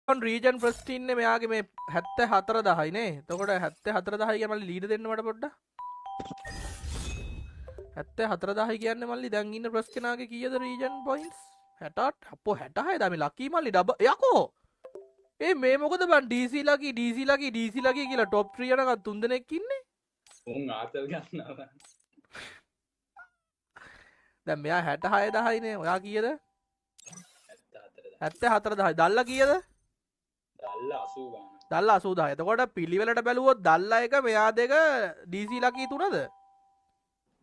Region first ඉන්නේ මෙයාගේ මේ 74000යි නේ. එතකොට 74000 ගේ මල්ලි ලීඩ් දෙන්න මට පොඩ්ඩක්. 74000 කියන්නේ මල්ලි දැන් ඉන්න ප්‍රස් කෙනාගේ කීයද රීජන් පොයින්ට්ස්? 68. අපෝ 66 දා මේ ලකී මල්ලි ඩබල් යකෝ. මේ මොකද බන් DC ලකී කියලා টপ 3 යනකම් 3 දෙනෙක් ඉන්නේ. උන් ආතල් ගන්නවා. දැන් මෙයා 66000යි නේ. ඔයා කීයද? 74000. දල්ලා කීයද? දල්ලා 80 ගන්න. දල්ලා 80000. එතකොට පිළිවෙලට බැලුවොත් දල්ලා එක මෙයා දෙක DC ලකී 3ද?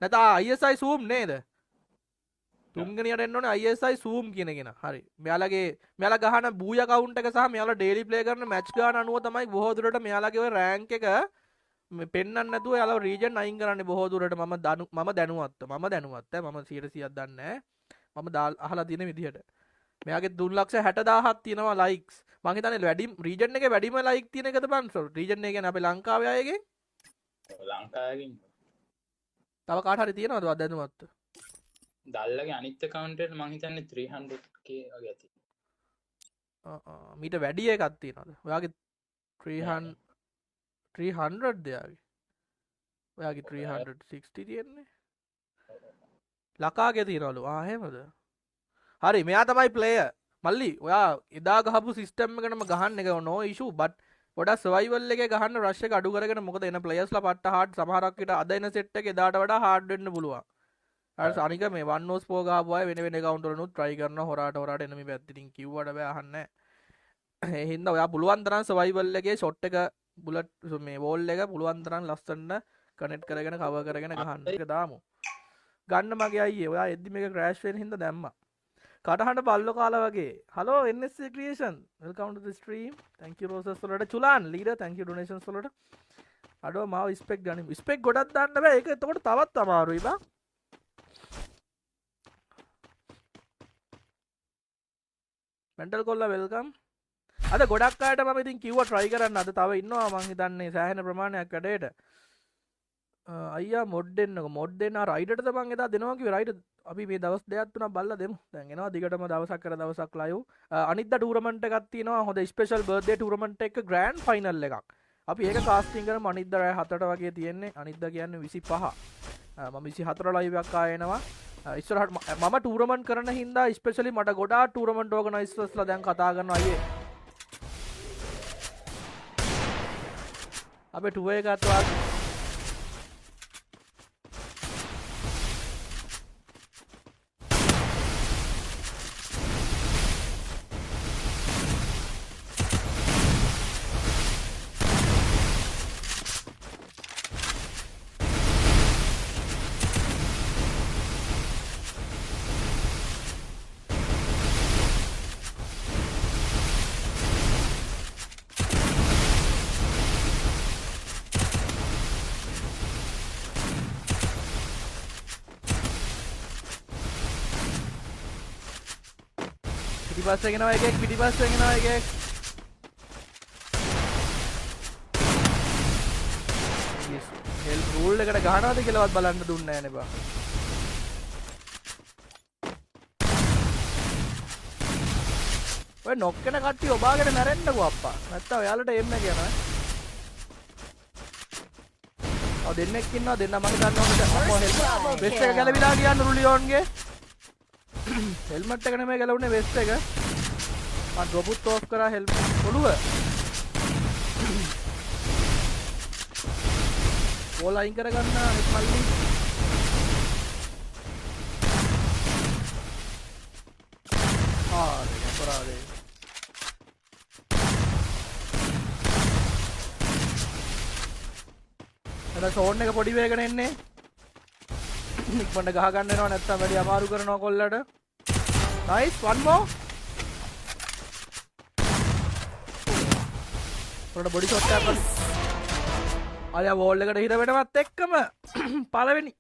නැත්නම් ISI zoom නේද? තුන්වෙනියට එන්න ඕනේ ISI zoom කියන කෙනා. හරි. මෙයාලා ගහන බූය account එක සහ මෙයාලා daily play කරන match ගාන අනුව තමයි බොහෝ දුරට මෙයාලාගේ ඔය rank එක මේ පෙන්වන්න නැතුව එයාලා region අයින් කරන්නේ බොහෝ දුරට. මම දැනුවත්. මම 100%ක් දන්නේ නැහැ. මම අහලා තියෙන විදිහට. මෙයාගේ 360000ක් තියෙනවා likes. මං හිතන්නේ වැඩි region එකේ වැඩිම like තියෙන එකද බං? region එක කියන්නේ අපේ ලංකාවේ අයගෙන්. ලංකාවකින් තව කාට හරි තියෙනවද දැනුවත්? දල්ලගේ අනිත් account එකට මං හිතන්නේ 300k වගේ ඇති. මීට වැඩි එකක් තියෙනවද? ඔයාගේ 300ද යාගේ? ඔයාගේ 360 තියෙන්නේ. ලකාගේ තියනවලු. එහෙමද? හරි මෙයා තමයි ප්ලේයර්. මල්ලි ඔයා එදා ගහපු සිස්ටම් එකටම ගහන්න එක no issue but පොඩක් සර්වයිවල් එකේ ගහන්න රෂ් එක අඩු කරගෙන මොකද එන ප්ලේයර්ස්ලා පට්ට හાર્ඩ් සමහරක් විට අද එන සෙට් එක එදාට වඩා හાર્ඩ් වෙන්න පුළුවන්. අර අනික මේ 104 ගහපු අය වෙන වෙන account වලනුත් try කරනවා හොරාට එනමි පැත්තකින් කිව්වට බෑ අහන්නේ. ඒ හින්දා ඔයා පුළුවන් තරම් සර්වයිවල් එකේ ෂොට් එක බුලට් මේ වෝල් එක පුළුවන් තරම් ලස්සනට කනෙක්ට් කරගෙන කවර් කරගෙන ගහන්න. ඒක දාමු. ගන්න මගේ අයියේ ඔයා එද්දි මේක ක්‍රෑෂ් වෙන හින්දා දැම්මා. කටහඬ බල්ලෝ කාලා වගේ. Hello NSC creation. welcome to the stream. thank you roses වලට චුලාන් leader thank you donations වලට. අඩෝ මාව ස්පෙක් ගනිමු. ස්පෙක් ගොඩක් දාන්න බෑ. ඒක එතකොට තවත් අමාරුයි බා. මෙන්ටල් කොල්ලා වෙල්කම්. අද ගොඩක් අයට මම ඉතින් කිව්වා try කරන්න. අද තව ඉන්නවා මං හිතන්නේ සෑහෙන ප්‍රමාණයක් වැඩේට. අයියා මොඩ් දෙන්නකො. මොඩ් දෙන්න රයිඩර්ට මං එදා දෙනවා කිව්වේ. රයිඩර් අපි මේ දවස් දෙකක් තුනක් බලලා දෙමු. දැන් එනවා දිගටම දවසක් කර දවසක් live. අනිද්දා ටූර්නමන්ට් එකක් තියෙනවා. හොඳ ස්පෙෂල් බර්ත්ඩේ ටූර්නමන්ට් එක ග්‍රෑන්ඩ් ෆයිනල් එකක්. අපි ඒක කාස්ටිං කරමු අනිද්දා රෑ 7ට වගේ තියෙන්නේ. අනිද්දා කියන්නේ 25. මම 24 live එකක් ආයෙනවා. ඉස්සරහට මම ටූර්නමන්ට් කරන හින්දා ස්පෙෂලි මට ගොඩාක් ටූර්නමන්ට් ඕගනයිසර්ස්ලා දැන් කතා කරනවා අයියේ. අපේ ටුව එකත් වාගේ පිටිපස්සෙන් එනවා එකෙක් පිටිපස්සෙන් එනවා එකෙක් හෙල් රූල් එකට ගහනවද කියලාවත් බලන්න දුන්නේ නැහැ නේ බා. ඔය නොක් වෙන කට්ටිය ඔබාගෙන මැරෙන්නකෝ අප්පා. නැත්තම් ඔයාලට එම් එක යනවා. දෙන්නෙක් ඉන්නවා දෙන්න මම දන්නවා මම වෙස්ට් එක ගැලවිලා ගියන්න රුලියෝන්ගේ හෙල්මට් එක නෙමෙයි ගැලවුනේ වෙස්ට් එක. මම ඩ්‍රොපුත් ඕෆ් කරා හෙල්මට් ඔළුව. බෝල් අයින් කරගන්න අනිත් මල්ලි. ඒක කරාදේ. අද ෂෝන් එක පොඩි වේගන එන්නේ. ඉක්මනට ගහ ගන්න වෙනවා නැත්තම් වැඩි අමාරු කරනවා කොල්ලට. nice one more. පොඩ බොඩි ෂොට් එකක් ගන්න. ආයා වෝල් එකට හිර වෙනවත් එක්කම පළවෙනි.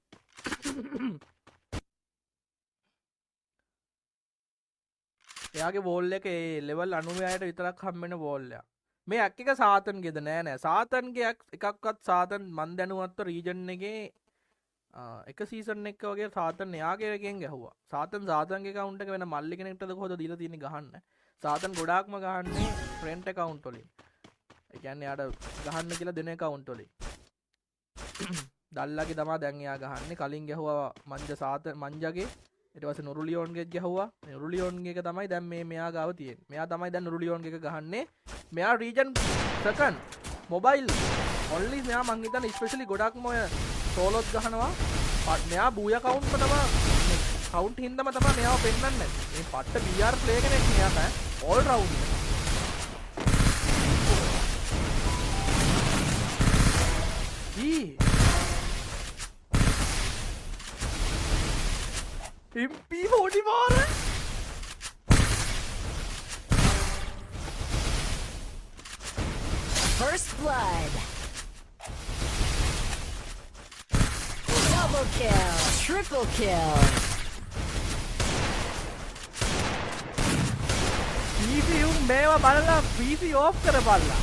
එයාගේ වෝල් එකේ ලෙවල් 96ට විතරක් හම් වෙන වෝල් එකක්. මේ ඇක් එක සාතන්ගේද නෑ සාතන්ගේ එකක්වත් සාතන් මන් දැනුවත්ව රීජන් එකේ එක සීසන් එක වගේ සාතන් එයාගේ එකෙන් ගැහුවා. සාතන්ගේ account එක වෙන මල්ලි කෙනෙක්ටද කොහොමද දීලා තියෙන්නේ ගහන්න. සාතන් ගොඩාක්ම ගහන්නේ ෆ්‍රෙන්ට් account වලින්. ඒ කියන්නේ යාට ගහන්න කියලා දෙන account වලින්. දල්ලාගේ තමා දැන් එයා ගහන්නේ. කලින් ගැහුවා මංජගේ. ඊට පස්සේ නුරුලියෝන්ගේ ගැහුවා. නුරුලියෝන්ගේ එක තමයි දැන් මෙයා ගාව තියෙන්නේ. මෙයා තමයි දැන් නුරුලියෝන්ගේ එක ගහන්නේ. මෙයා region second mobile only. මෙයා මං හිතන්නේ especially ගොඩක්ම ඔය සෝලොත් ගහනවා. මෙයා බූයා කවුන්ට් එක තමයි කවුන්ට් හින්දාම තමයි මෙයාව පෙන්නන්නේ. මේ පට්ට BR ප්ලේ කෙනෙක් මෙයා තමයි all round. MP44 First blood. Double kill. Triple kill. PC මේවා බලලා PC off කරපල්ලා.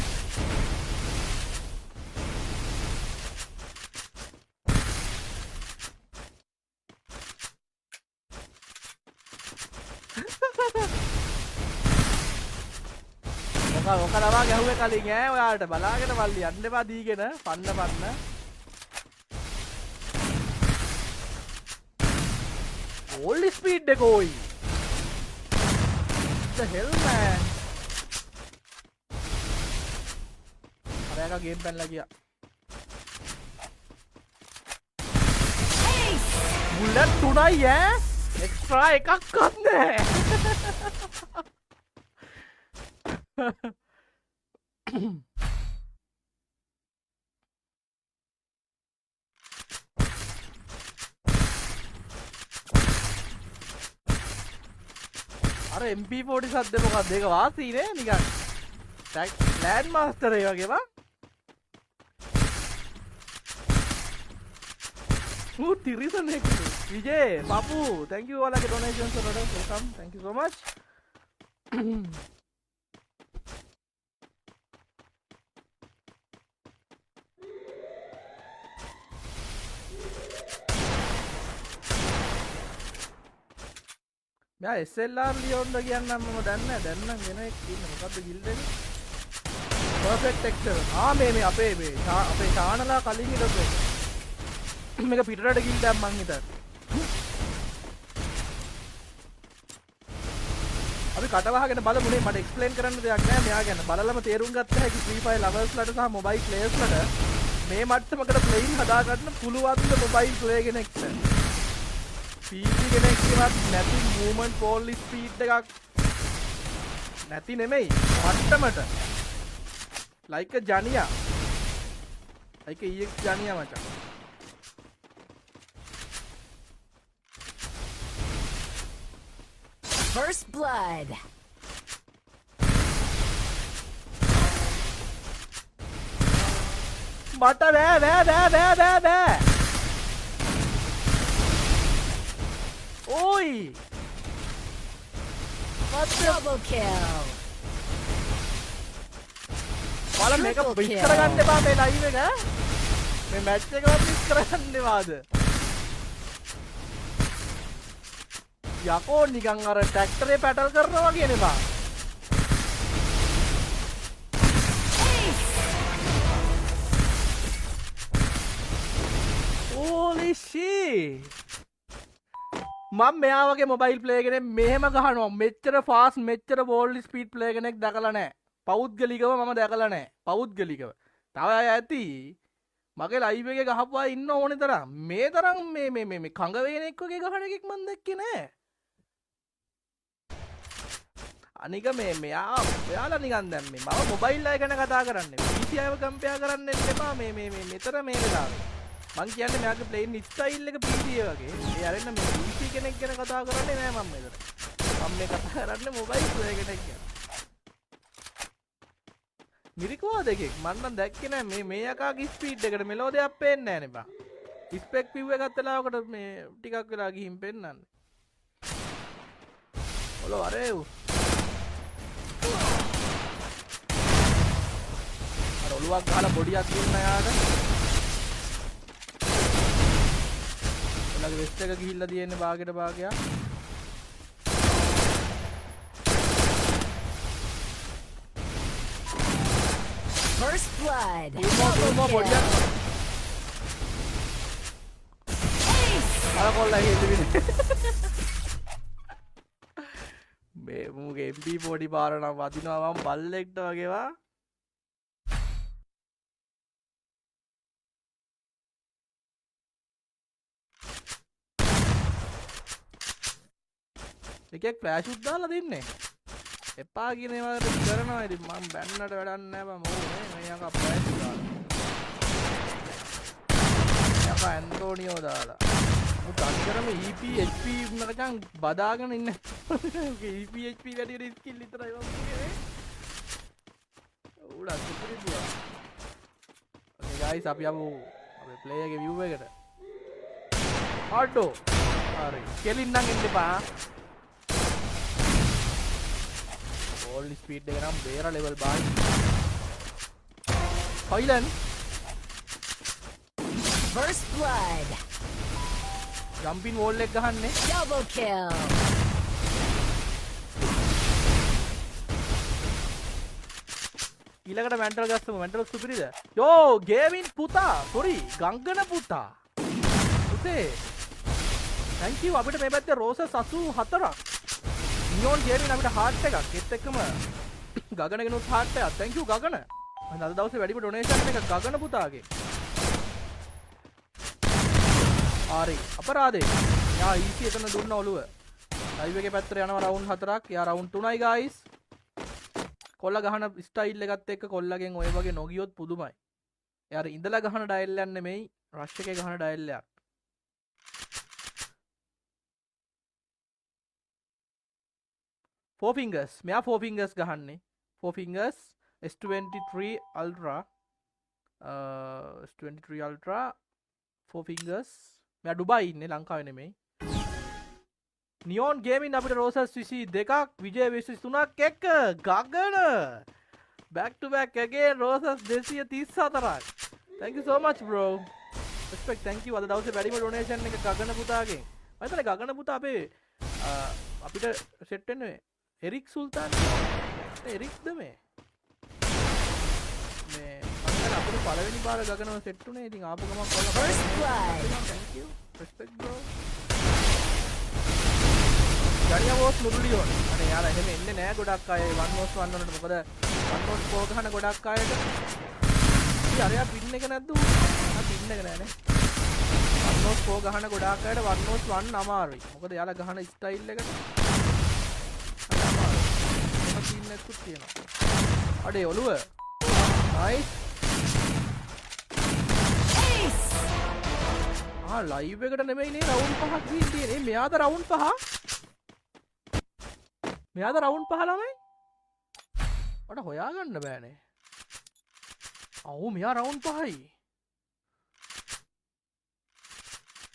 ඔක තමයි ගැහුවේ කලින් ඈ ඔයාලට බලාගෙන මල්ලි යන්න එපා දීගෙන පන්න. All speed එක ඕයි. The hell man. අරයක ගේම් පැනලා ගියා. බුලට් 3යි ඈ. එක්ස්ට්‍රා එකක්වත් නැහැ. අර MP40 සද්ද මොකක්ද ඒක වාසී නේ නිකන් ලෑන්ඩ් මාස්ටර් ඒ වගේ බං තිරිසන් එක්ක විජේ පපු thank you ඔයාලගේ donations වලට welcome thank you so much මෙයා SLR ලියොන්ද කියන්නම් මම දන්නේ නැහැ දැන් නම් වෙන එකක් ඉන්න මොකද්ද ගිල්ඩ් එක perfect texture මේ අපේ ශානලා කලින් හිටපු මේක පිටරට ගිල්ඩ් එකක් මං හිතන්නේ අපි කටවහගෙන බලමුනේ මට එක්ස්ප්ලেইন කරන්න දෙයක් නැහැ මෙයා ගැන බලලම තේරුම් ගත්ත හැකි Free Fire lovers ලට සහ mobile players ලට මේ මට්ටමකට ප්ලේයින් හදා ගන්න පුළුවන් ද mobile player කෙනෙක්ට PC කෙනෙක් කිවත් නැති movement ball speed එකක් නැති නෙමෙයි මට්ටමට like a Jania like a EX Jania මචං First blood. මට බෑ ඕයි Double kill. බල මේක විස්තර ගන්න එපා මේ ලයිව් එක මේ මැච් එකවත් විස්තර ගන්න එපාද යකෝ නිකන් අර ට්‍රැක්ටරේ පැටල් කරනවා වගේ නෙපා holy shit මම මෙයා වගේ මොබයිල් ප්ලේ කෙනෙක් මෙහෙම ගහනවා මෙච්චර ෆාස්ට් මෙච්චර බෝල්ඩ් ස්පීඩ් ප්ලේ කෙනෙක් දැකලා නැහැ පෞද්ගලිකව මම දැකලා නැහැ පෞද්ගලිකව තව අය ඇති මගේ ලයිව් එකේ ගහපු අය ඉන්න ඕනේ තරම් මේ තරම් මේ කඟ වේනෙක් වගේ ගහන එකක් මම දැක්කේ නැහැ අනික මෙයා ඔයාලා නිකන් දැන් මේ මම මොබයිල් අය ගැන කතා කරන්නේ PC අයව කම්පෙයාර් කරන්න එපා මේ මෙතර මේ වෙලාවේ මං කියන්නේ මෙයාගේ ප්ලේයින් ස්ටයිල් එක PC වගේ ඒ අරෙන්න මේ PC කෙනෙක් ගැන කතා කරන්නේ නෑ මම මෙතන මම මේ කතා කරන්නේ මොබයිල් ප්ලේ කෙනෙක් ගැන මිරිකුවා දෙකෙක් මම නම් දැක්කේ නෑ මේ යකාගේ ස්පීඩ් එකට මෙලෝ දෙයක් පේන්නේ නෑ නේ බා ස්පෙක් view එකක් වෙලාවකට මේ ටිකක් වෙලා ගිහින් පෙන්නන්නේ ඔලෝ අරේ අර ඔලුවක් ගහලා බොඩියක් දුන්න යාට ඔයාලගේ වෙස්ට් එක ගිහිල්ලා තියෙන්නේ භාගයට භාගයක් First blood. තුමෝ Double පොඩියක් kill. Ace. අර කොල්ලා හිටිවිද මේ මූගේ MP පොඩි පාර නම් වදිනවා මම බල්ලෙක්ට වගේවා එකෙක් ෆ්ලෑෂ් උත් දාලා දෙන්නේ එපා කියන ඒවා කරනවා ඉතින් මම බැන්නට වැඩක් නැහැ බං මොකද මේ යකා ෆ්ලෑෂ් දාලා යකා ඇන්ටෝනියෝ දාලා උත් අන්තරම EP HP මරකන් බදාගෙන ඉන්න EP HP වැඩි ස්කිල් විතරයි මම කියන්නේ උඩ සුපරි දුවා ඕකේ ගයිස් අපි යමු අපේ ප්ලේයර් ගේ view එකට ආඩෝ හරි කෙලින්නම් ඉන්න එපා all speed එක නම් බේර level bye Thailand First blood. jumping wall එක ගහන්නේ Double kill. ඊළඟට mental ගස්සමු mental සුපිරිද යෝ ගේමින් පුතා sorry ගංගන පුතා පුතේ thank you අපිට මේ පැත්තේ roses 84ක් නියෝන් ගේමින් අපිට heart එකක් ඒත් එක්කම ගගනගෙනුත් heart එකක් thank you ගගන අද දවසේ වැඩිම donation එක ගගන පුතාගේ හරි අපරාදේ යා ඊසි එතන දුන්න ඔළුව ලයිව් එකේ පැත්තට යනවා රවුන්ඩ් 4ක් යා රවුන්ඩ් 3යි ගයිස් කොල්ල ගහන ස්ටයිල් එකත් එක්ක කොල්ලගෙන් ඔය වගේ නොගියොත් පුදුමයි යාර ඉඳලා ගහන ඩයල් එකක් නෙමෙයි රෂ් එකේ ගහන ඩයල් එකක් four fingers මෙයා four fingers ගහන්නේ four fingers S23 ultra S23 ultra four fingers මෙයා ඩුබායි ඉන්නේ ලංකාවේ නෙමෙයි නියෝන් ගේමින් අපිට රෝසස් 22ක් විජය 23ක් එක්ක ගගන back to back again roses 234ක් thank you so much bro respect thank you අද දවසේ වැඩිම donation එක ගගන පුතාගෙන් මම හිතන්නේ ගගන පුතා අපේ අපිට සෙට් වෙන්නේ එරික් සුල්තාන් එරික්ද මේ මම අපිට පළවෙනි බාර ගගනව සෙට් උනේ ඉතින් ආපු ගමන් කොල්ල First blood. thank you respect bro ගණියවෝස් මුරුලියෝන් අනේ යාලා එහෙම එන්නේ නෑ ගොඩක් අය 1 vs 1 වලට මොකද 1 vs 4 ගහන ගොඩක් අයට ඉතින් අරයා පින් එක නැද්ද පින් එක නෑනේ 1 vs 4 ගහන ගොඩක් අයට 1 vs 1 අමාරුයි මොකද යාලා ගහන ස්ටයිල් එකට අමාරුයි මොකද පින් එකකුත් තියෙනවා අඩේ ඔළුව නයිස් Ace. ලයිව් එකට නෙමෙයි නේ රවුන්ඩ් 5ක් ගිහින් තියෙන්නේ මෙයාද රවුන්ඩ් 5 මෙයාද රවුන්ඩ් 5 ළමයි මට හොයාගන්න බෑනේ අවු මෙයා රවුන්ඩ් 5යි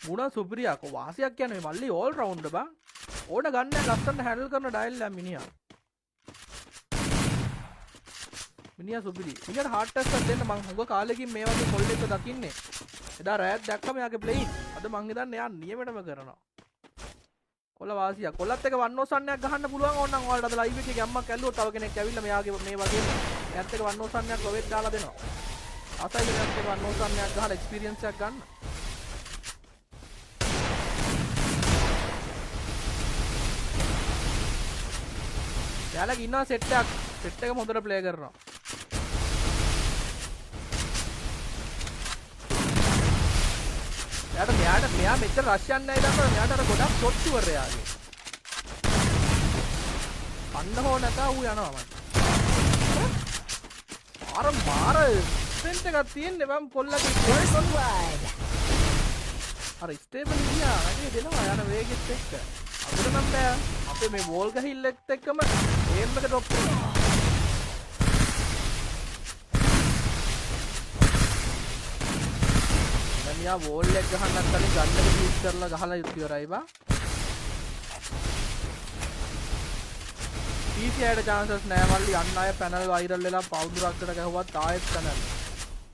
මුණා සුපිරියක් වාසියක් කියන්නේ මල්ලි ඕල් රවුන්ඩ් බං ඕන ගන්න ලස්සන හැන්ඩල් කරන ඩයල් එක මිනිහා සුපිරි මිනිහට හાર્ට් ටෙස්ට් එකක් දෙන්න මං හුඟ කාලෙකින් මේ වගේ කොල්ලෙක්ව දකින්නේ එදා රෑත් දැක්කම එයාගේ ප්ලේයින් අද මං හිතන්නේ එයා නියමෙටම කරනවා කොල්ල වාසියක් කොල්ලත් එක වන්නෝසන්නයක් ගහන්න පුළුවන් ඕනනම් ඔයාලට අද ලයිව් එකේ ගැම්මක් ඇල්ලුවොත් තව කෙනෙක් ඇවිල්ලා මෙයාගේ මේ වගේ එයාත් එක වන්නෝසන්නයක් ඔවෙත් දාලා දෙනවා ආසයිද එයාත් එක වන්නෝසන්නයක් ගහලා එක්ස්පීරියන්ස් එකක් ගන්න එයාලගේ ඉන්නවා සෙට් එක හොඳට ප්ලේ කරනවා මෙයා මෙච්චර රෂ් යන්නේ නැහැ ඊට මෙයාට අර ගොඩක් ෂොට් ඉවර යාගේ. අන්න හෝ නැත ඌ යනවා මම. මාර ස්ප්‍රින්ට් එකක් තියෙන්නේ මම කොල්ලගේ First blood. අර ස්ටේබල් ගියා වැඩි දෙනවා යන වේගෙත් එක්ක. අපිට නම් බෑ. අපේ මේ වෝල් ගහිල්ලෙත් එක්කම ඒම් එක ඩ්‍රොප් වෙනවා. යා වෝල් එක ගහන්නත් කලින් ගන්න එක යූස් කරලා ගහලා ඉවරයි බා. PC එකට chances නෑ මල්ලි අන්න අය පැනල් වයිරල් වෙලා පවුදුරක්කට ගහුවත් ආයෙත් පැනල්.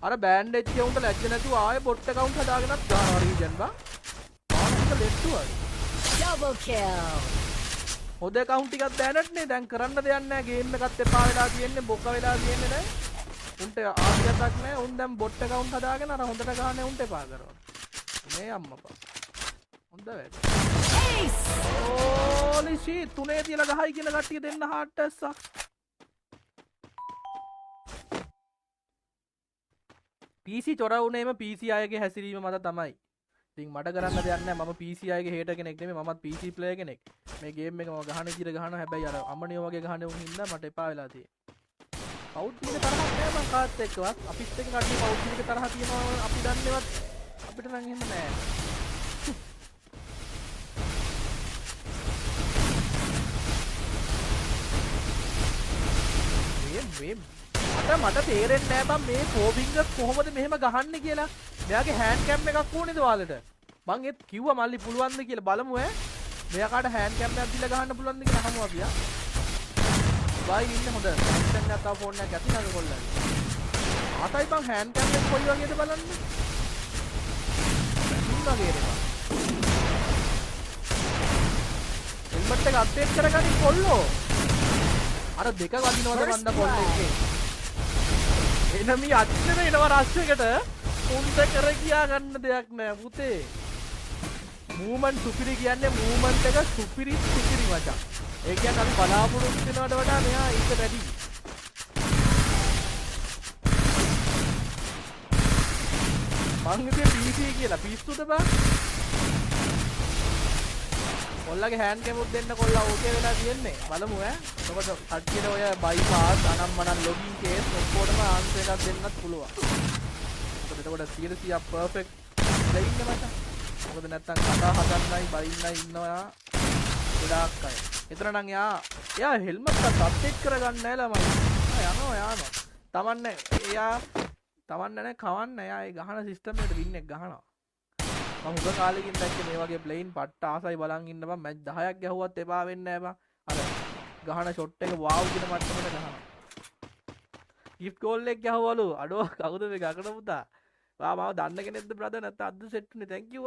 අර බෑන්ඩේජ් එක උන්ට ලැජ්ජ නැතුව ආයෙ බොට් account හදාගෙනත් ගන්නවා රීජන් බා. මානසික ලෙට්ටුවයි. Double kill. හොද account ටිකක් දැනටනේ දැන් කරන්න දෙයක් නෑ ගේම් එකත් එපා වෙලා තියෙන්නේ බොක වෙලා තියෙන්නේ නෑ. උන්ට ආසියතක් නෑ උන් දැන් බොට් account හදාගෙන අර හොඳට ගහන්නේ උන්ට එපා කරනවා මේ අම්මපා හොඳ වැඩ Ace! holy shit තුනේ තියලා ගහයි කියලා කට්ටිය දෙන්න හાર્ට් ඇස්සක් PC චොර වුණේම PC අයගේ හැසිරීම මත තමයි ඉතින් මට කරන්න දෙයක් නැහැ මම PC අයගේ හේටර් කෙනෙක් නෙමෙයි මමත් PC ප්ලේයර් කෙනෙක් මේ ගේම් එක මම ගහන විදිහට ගහනවා හැබැයි අර අමනියෝ වගේ ගහන උන් හින්දා මට එපා වෙලා තියෙන්නේ පවුට් එක තරහක් නෑ මං කාත් එක්කවත් අපිත් එක්ක කට්ටිය පවුට් එක තරහ තියෙනවා අපි දන්නේවත් අපිට නම් එහෙම නෑ මට තේරෙන්නේ නෑ බං මේ ෆෝබින්ගස් කොහොමද මෙහෙම ගහන්නේ කියලා මෙයාගේ හෑන්ඩ් කැම් එකක් ඕනේද ඔයාලට මං ඒත් කිව්වා මල්ලි පුළුවන්ද කියලා බලමු ඈ මෙයාට හෑන්ඩ් කැම් එකක් දීලා ගහන්න පුළුවන්ද කියලා අහමු අපි ආ බයි ඉන්න හොඳ කනෙක්ෂන් එකක් ආව ෆෝන් එකක් ඇති නේද කොල්ලන් ආතයි බං හෑන්ඩ් කැම් එක කොයි වගේද බලන්න ඉන්න වගේ නේද හෙල්මට් එක අප්ඩේට් කරගන්න කොල්ලෝ අර දෙක වදිනවද මන්ද කොල්ලේ එනමි අච්චර එනවා රෂ් එකට උන්ට කර කියා ගන්න දෙයක් නෑ පුතේ මූවමන්ට් සුපිරි කියන්නේ මූවමන්ට් එක සුපිරි මචං ඒ කියන්නේ අපි බලාපොරොත්තු වෙනවට වඩා මෙයා ඊට වැඩි මං ඉතින් PC කියලා පිස්සුද බං කොල්ලගේ හෑන්ඩ් කැම් උත් දෙන්න කොල්ලා ඕකේ වෙලා තියෙන්නේ බලමු ඈ මොකද කට්ටියට ඔය බයිපාස් අනම්මනම් ලොගින් කේස් ඔක්කොටම ආන්සර් එකක් දෙන්නත් පුළුවන් මොකද එතකොට 100% පර්ෆෙක්ට් දෙයින්න මචං මොකද නැත්තම් කතා හදන්නයි බයින්නයි ඉන්නවා ගොඩාක් අය එතන නම් එයා හෙල්මට් එකක් අප්ඩේට් කරගන්න නෑලා මම යනවා තමන්නේ එයා තමන්නේ නැහැ කවන්න එයා ඒ ගහන සිස්ටම් එකට වින් එක ගහනවා මම උග කාලෙකින් දැක්කේ මේ වගේ ප්ලේන් පට්ට ආසයි බලන් ඉන්න බං මැච් 10ක් ගැහුවත් එපා වෙන්නේ නැහැ බං අර ගහන ෂොට් එක වාව් කියන මට්ටමට ගහනවා ගිෆ්ට් ගෝල් එක ගැහුවලු අඩෝ කවුද මේ ගගන පුතා මාව දන්න කෙනෙක්ද බ්‍රදර් නැත්නම් අද්ද සෙට් උනේ thank you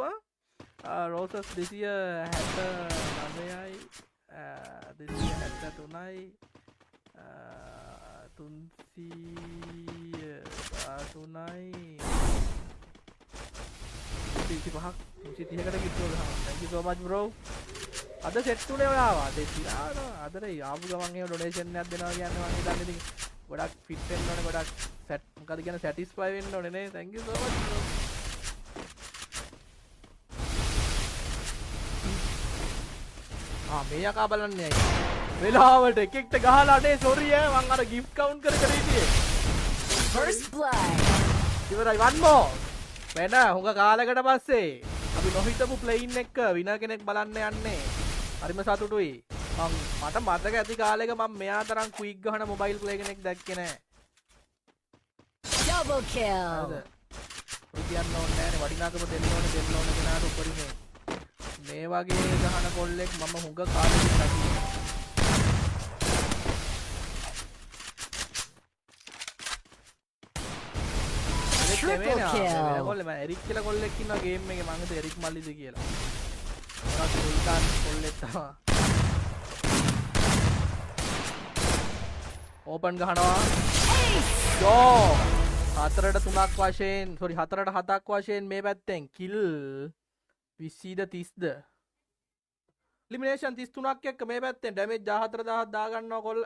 roses 279යි 273යි 303යි 35කට කිව්වද thank you so much bro අද සෙට් උනේ ඔයාව අද ඉතින් අදට ආපු ගමන් එහෙම ඩොනේෂන් එකක් දෙනවා කියන්නේ මම හිතන්නේ ඉතින් ගොඩක් ෆිට වෙන්න ඕනේ ගොඩක් සෙට් මොකද කියන්නේ සැටිස්ෆයි වෙන්න ඕනේ නේ thank you so much bro මේ යකා බලන්නේ අය වෙලාවට එකෙක්ට ගහලා අනේ සෝරි මං අර ගිෆ්ට් කවුන්ට් කර හිටියේ First blood. ඉවරයි one more වෙන හුඟ කාලයකට පස්සේ අපි නොහිතපු ප්ලේන් එක විනර් කෙනෙක් බලන්න යන්නේ හරිම සතුටුයි මට මතක ඇති කාලෙක මම මෙයා තරම් ක්වික් ගහන මොබයිල් ප්ලේ කෙනෙක් දැක්කේ නෑ Double kill. කියන්න ඕනේ නෑනේ වටිනාකම දෙන්න ඕනේ කෙනාට උපරිමේ මේ වගේ ගහන කොල්ලෙක් මම හුඟ කාලෙකින් දැක්කේ Triple kill. කොල්ලේ මම එරික් කියලා කොල්ලෙක් ඉන්නවා ගේම් එකේ මං හිතුවා එරික් මල්ලිද කියලා මොකක්ද සුල්තාන් කොල්ලෙක් තමයි ඕපන් ගහනවා යෝ 4ට 3ක් වශයෙන් සෝරි 4ට 7ක් වශයෙන් මේ පැත්තෙන් කිල් 20ද 30ද එලිමිනේෂන් 33ක් එක්ක මේ පැත්තෙන් ඩැමේජ් 14000ක් දා ගන්නවා කොල්ල